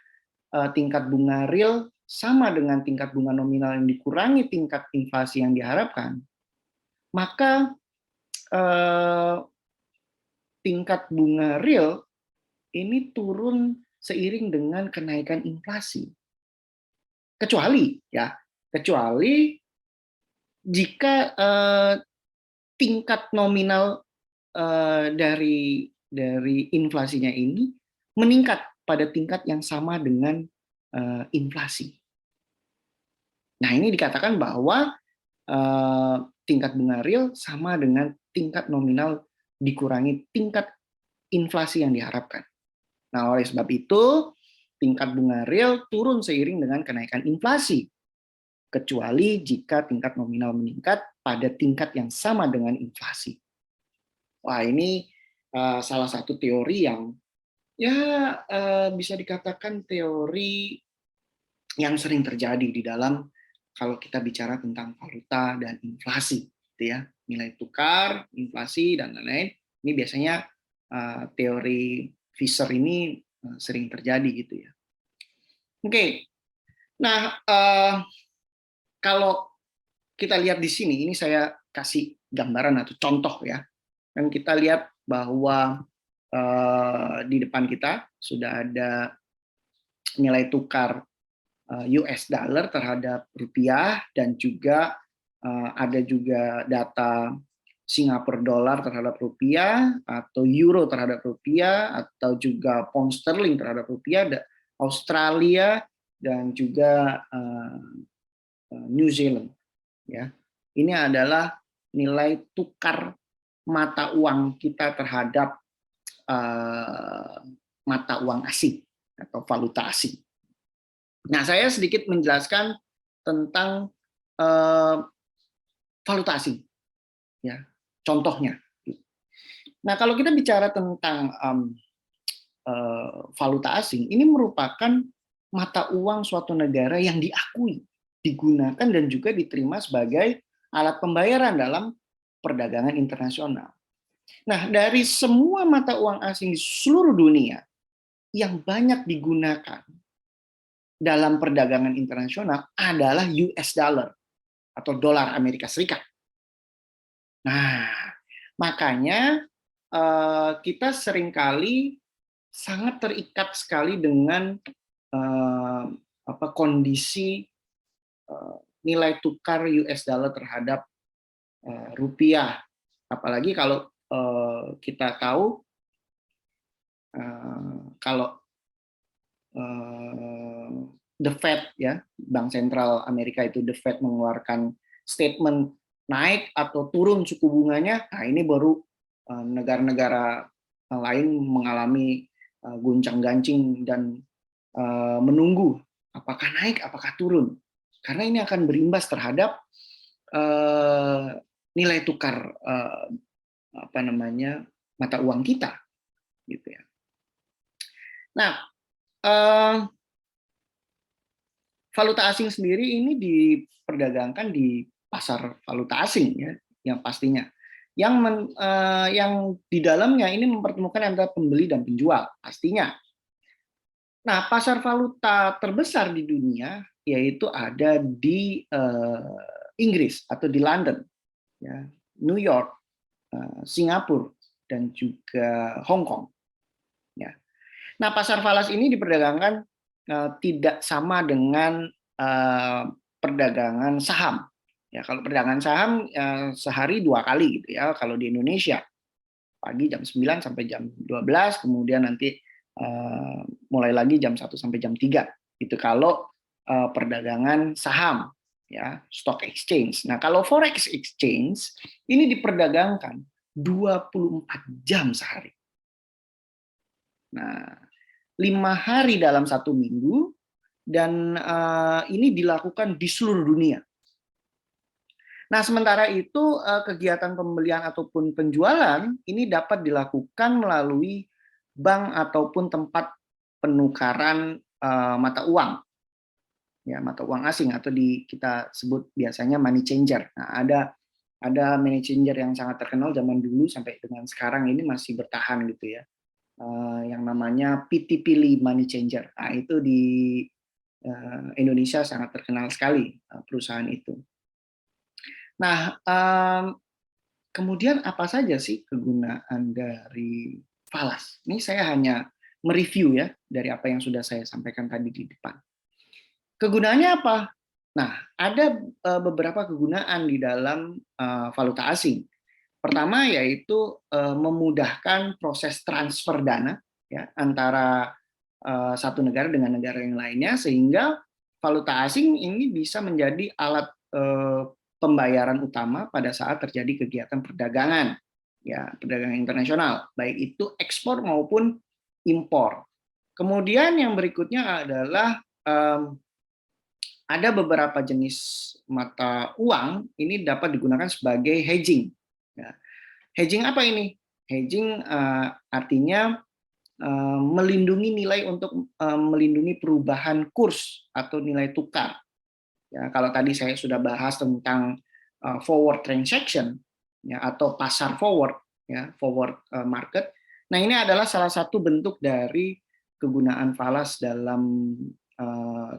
tingkat bunga real sama dengan tingkat bunga nominal yang dikurangi tingkat inflasi yang diharapkan, maka tingkat bunga real ini turun seiring dengan kenaikan inflasi. Kecuali jika tingkat nominal dari inflasinya ini meningkat pada tingkat yang sama dengan inflasi. Nah, ini dikatakan bahwa tingkat bunga real sama dengan tingkat nominal dikurangi tingkat inflasi yang diharapkan. Nah, oleh sebab itu tingkat bunga real turun seiring dengan kenaikan inflasi, kecuali jika tingkat nominal meningkat pada tingkat yang sama dengan inflasi. Wah, ini salah satu teori yang ya bisa dikatakan teori yang sering terjadi di dalam kalau kita bicara tentang valuta dan inflasi, gitu ya, nilai tukar, inflasi dan lain-lain. Ini biasanya teori Fisher ini sering terjadi gitu ya. Oke, nah kalau kita lihat di sini, ini saya kasih gambaran atau contoh ya, dan kita lihat bahwa di depan kita sudah ada nilai tukar US dollar terhadap rupiah, dan juga ada juga data Singapura dolar terhadap rupiah, atau euro terhadap rupiah, atau juga pound sterling terhadap rupiah, Australia, dan juga New Zealand. Ya, ini adalah nilai tukar mata uang kita terhadap mata uang asing atau valuta asing. Nah, saya sedikit menjelaskan tentang valuta asing, ya, contohnya. Nah, kalau kita bicara tentang valuta asing, ini merupakan mata uang suatu negara yang diakui, digunakan, dan juga diterima sebagai alat pembayaran dalam perdagangan internasional. Nah, dari semua mata uang asing di seluruh dunia yang banyak digunakan dalam perdagangan internasional adalah US dollar atau dolar Amerika Serikat. Nah, makanya kita seringkali sangat terikat sekali dengan kondisi nilai tukar US dollar terhadap rupiah. Apalagi kalau kita tahu kalau The Fed, ya, Bank Sentral Amerika itu, The Fed, mengeluarkan statement naik atau turun suku bunganya, nah ini baru negara-negara lain mengalami guncang-gancing dan menunggu apakah naik, apakah turun, karena ini akan berimbas terhadap nilai tukar mata uang kita, gitu ya. Nah, valuta asing sendiri ini diperdagangkan di pasar valuta asing, ya, yang pastinya, yang di dalamnya ini mempertemukan antara pembeli dan penjual, pastinya. Nah, pasar valuta terbesar di dunia yaitu ada di Inggris atau di London, ya, New York, Singapura, dan juga Hong Kong. Ya. Nah, pasar falas ini diperdagangkan tidak sama dengan perdagangan saham. Ya, kalau perdagangan saham sehari 2 kali gitu ya. Kalau di Indonesia pagi jam 9 sampai jam 12, kemudian nanti mulai lagi jam 1 sampai jam 3. Itu kalau perdagangan saham, ya, stock exchange. Nah, kalau forex exchange ini diperdagangkan 24 jam sehari. Nah, 5 hari dalam 1 minggu, dan ini dilakukan di seluruh dunia. Nah, sementara itu kegiatan pembelian ataupun penjualan ini dapat dilakukan melalui bank ataupun tempat penukaran mata uang, ya, mata uang asing, atau kita sebut biasanya money changer. Nah, ada money changer yang sangat terkenal zaman dulu sampai dengan sekarang ini masih bertahan gitu ya. Yang namanya PT Pilih Money Changer. Nah, itu di Indonesia sangat terkenal sekali perusahaan itu. Nah, kemudian apa saja sih kegunaan dari falas? Ini saya hanya mereview ya dari apa yang sudah saya sampaikan tadi di depan. Kegunaannya apa? Nah, ada beberapa kegunaan di dalam valuta asing. Pertama yaitu memudahkan proses transfer dana, ya, antara satu negara dengan negara yang lainnya, sehingga valuta asing ini bisa menjadi alat pembayaran utama pada saat terjadi kegiatan perdagangan, ya, perdagangan internasional, baik itu ekspor maupun impor. Kemudian yang berikutnya adalah ada beberapa jenis mata uang ini dapat digunakan sebagai hedging. Ya. Hedging apa ini? Hedging artinya melindungi nilai untuk melindungi perubahan kurs atau nilai tukar. Ya, kalau tadi saya sudah bahas tentang forward transaction ya, atau pasar forward, ya, forward market. Nah, ini adalah salah satu bentuk dari kegunaan falas dalam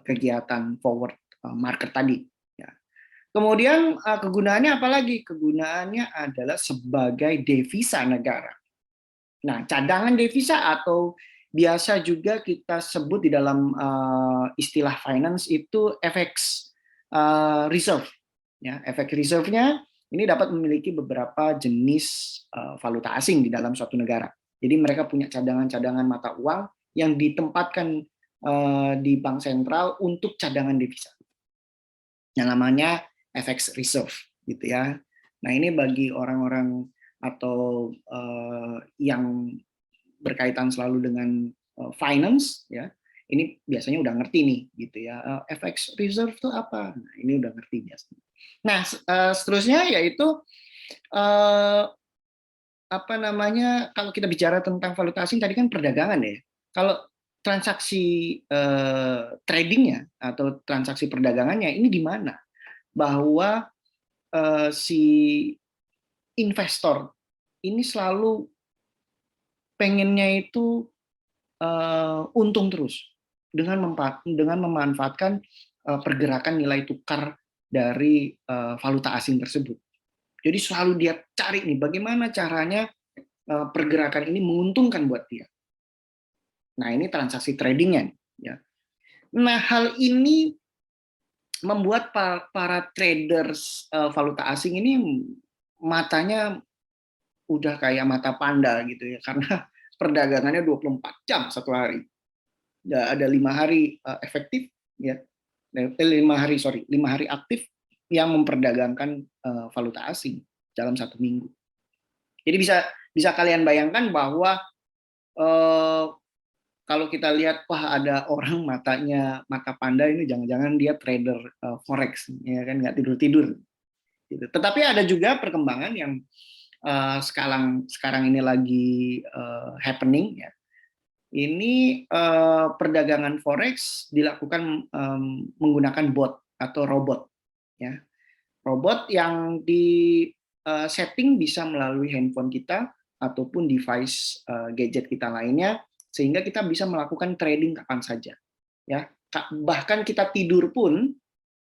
kegiatan forward market tadi. Ya. Kemudian kegunaannya apa lagi? Kegunaannya adalah sebagai devisa negara. Nah, cadangan devisa atau biasa juga kita sebut di dalam istilah finance itu FX reserve. Ya, FX reserve-nya ini dapat memiliki beberapa jenis valuta asing di dalam suatu negara. Jadi mereka punya cadangan-cadangan mata uang yang ditempatkan di bank sentral untuk cadangan devisa. Yang namanya FX reserve, gitu ya. Nah, ini bagi orang-orang atau yang berkaitan selalu dengan finance, ya, ini biasanya udah ngerti nih, gitu ya. FX reserve itu apa? Nah, ini udah ngerti biasanya. Nah, seterusnya yaitu apa namanya? Kalau kita bicara tentang valuta asing tadi kan perdagangan ya. Kalau transaksi tradingnya atau transaksi perdagangannya ini di mana? Bahwa si investor ini selalu pengennya itu untung terus dengan memanfaatkan pergerakan nilai tukar dari valuta asing tersebut. Jadi selalu dia cari nih bagaimana caranya pergerakan ini menguntungkan buat dia. Nah, ini transaksi tradingnya, ya. Nah, hal ini membuat para traders valuta asing ini matanya udah kayak mata panda gitu ya, karena perdagangannya 24 jam satu hari. Ada 5 hari efektif, ya, 5 hari aktif yang memperdagangkan valuta asing dalam 1 minggu. Jadi bisa kalian bayangkan bahwa kalau kita lihat, wah ada orang matanya mata panda ini, jangan-jangan dia trader forex, ya kan, nggak tidur-tidur. Gitu. Tetapi ada juga perkembangan yang sekarang ini lagi happening, ya. Ini perdagangan forex dilakukan menggunakan bot atau robot, ya. Robot yang di setting bisa melalui handphone kita ataupun device gadget kita lainnya, sehingga kita bisa melakukan trading kapan saja, ya. Bahkan kita tidur pun,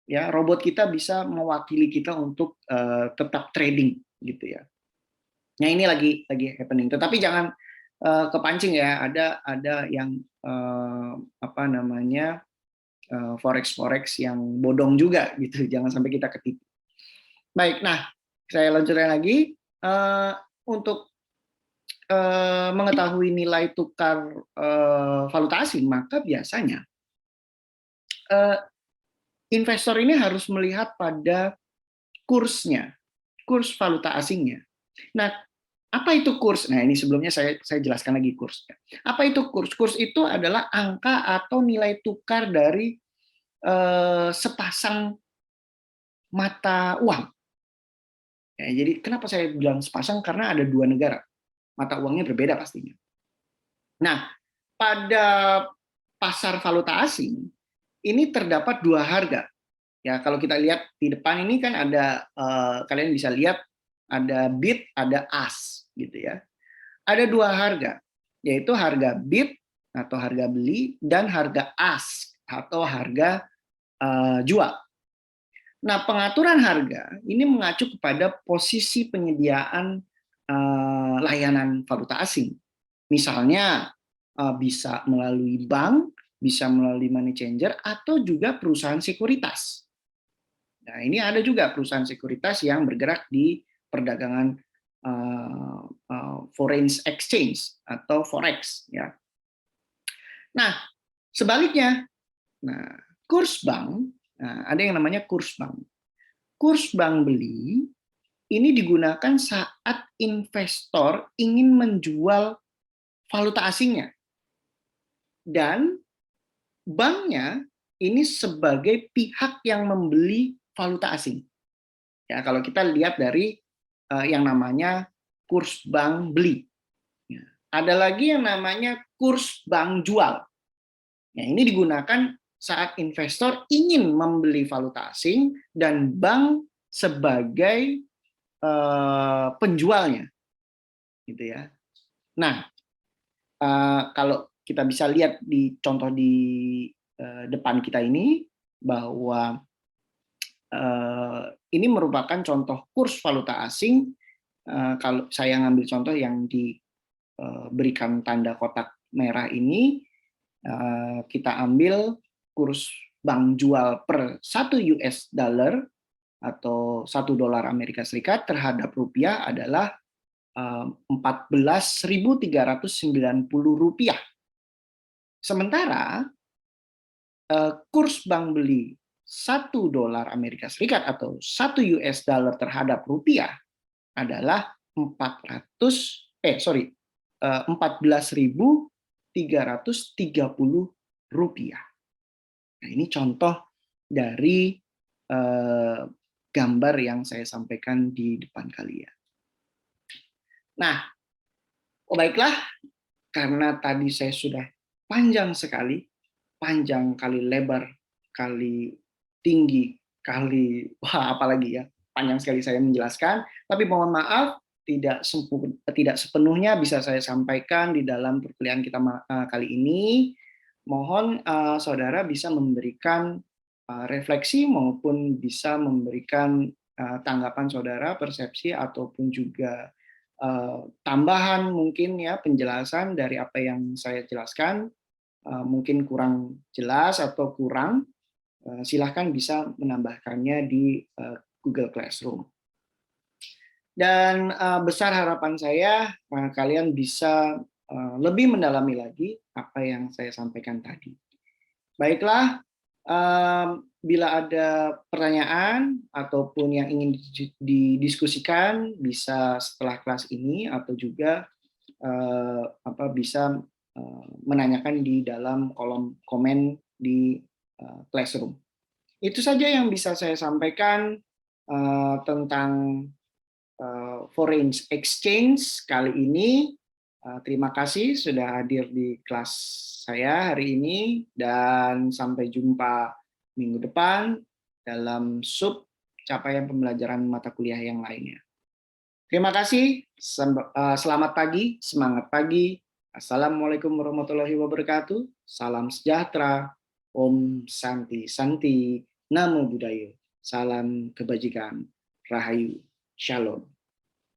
ya, robot kita bisa mewakili kita untuk tetap trading, gitu ya. Nah, ini lagi happening. Tetapi jangan kepancing ya, ada yang apa namanya forex yang bodong juga, gitu. Jangan sampai kita ketipu. Baik, nah saya lanjutkan lagi untuk mengetahui nilai tukar valuta asing, maka biasanya investor ini harus melihat pada kursnya, kurs valuta asingnya. Nah, apa itu kurs? Nah, ini sebelumnya saya jelaskan lagi kurs. Apa itu kurs? Kurs itu adalah angka atau nilai tukar dari sepasang mata uang. Ya, jadi kenapa saya bilang sepasang? Karena ada 2 negara. Mata uangnya berbeda pastinya. Nah, pada pasar valuta asing, ini terdapat 2 harga. Ya, kalau kita lihat di depan ini kan ada, kalian bisa lihat ada bid, ada ask, gitu ya. Ada 2 harga, yaitu harga bid atau harga beli dan harga ask atau harga jual. Nah, pengaturan harga ini mengacu kepada posisi penyediaan layanan valuta asing. Misalnya bisa melalui bank, bisa melalui money changer, atau juga perusahaan sekuritas. Nah, ini ada juga perusahaan sekuritas yang bergerak di perdagangan foreign exchange atau forex, ya. Nah, sebaliknya, nah, kurs bank, nah, ada yang namanya kurs bank. Kurs bank beli ini digunakan saat investor ingin menjual valuta asingnya. dan banknya ini sebagai pihak yang membeli valuta asing. Ya, kalau kita lihat dari yang namanya kurs bank beli. Ya. Ada lagi yang namanya kurs bank jual. Ya, ini digunakan saat investor ingin membeli valuta asing dan bank sebagai penjualnya, gitu ya. Nah, kalau kita bisa lihat di contoh di depan kita ini bahwa ini merupakan contoh kurs valuta asing. Kalau saya ngambil contoh yang diberikan tanda kotak merah ini, kita ambil kurs bank jual per 1 US dollar atau 1 dolar Amerika Serikat terhadap rupiah adalah Rp14.390. Sementara kurs bank beli 1 dolar Amerika Serikat atau 1 US dollar terhadap rupiah adalah 14.330 rupiah. Nah, ini contoh dari gambar yang saya sampaikan di depan kalian. Nah, baiklah, karena tadi saya sudah panjang sekali, panjang kali lebar, kali tinggi, kali apalagi ya, panjang sekali saya menjelaskan, tapi mohon maaf tidak sepenuhnya bisa saya sampaikan di dalam perkuliahan kita kali ini. Mohon saudara bisa memberikan refleksi maupun bisa memberikan tanggapan saudara, persepsi ataupun juga tambahan mungkin ya penjelasan dari apa yang saya jelaskan. Mungkin kurang jelas atau kurang, silahkan bisa menambahkannya di Google Classroom. Dan besar harapan saya kalian bisa lebih mendalami lagi apa yang saya sampaikan tadi. Baiklah, bila ada pertanyaan ataupun yang ingin didiskusikan bisa setelah kelas ini atau juga bisa menanyakan di dalam kolom komen di Classroom. Itu saja yang bisa saya sampaikan tentang foreign exchange kali ini. Terima kasih sudah hadir di kelas saya hari ini dan sampai jumpa minggu depan dalam sub capaian pembelajaran mata kuliah yang lainnya. Terima kasih, selamat pagi, semangat pagi. Assalamualaikum warahmatullahi wabarakatuh. Salam sejahtera, Om Santi Santi, Namo Buddhaya, salam kebajikan, Rahayu, Shalom.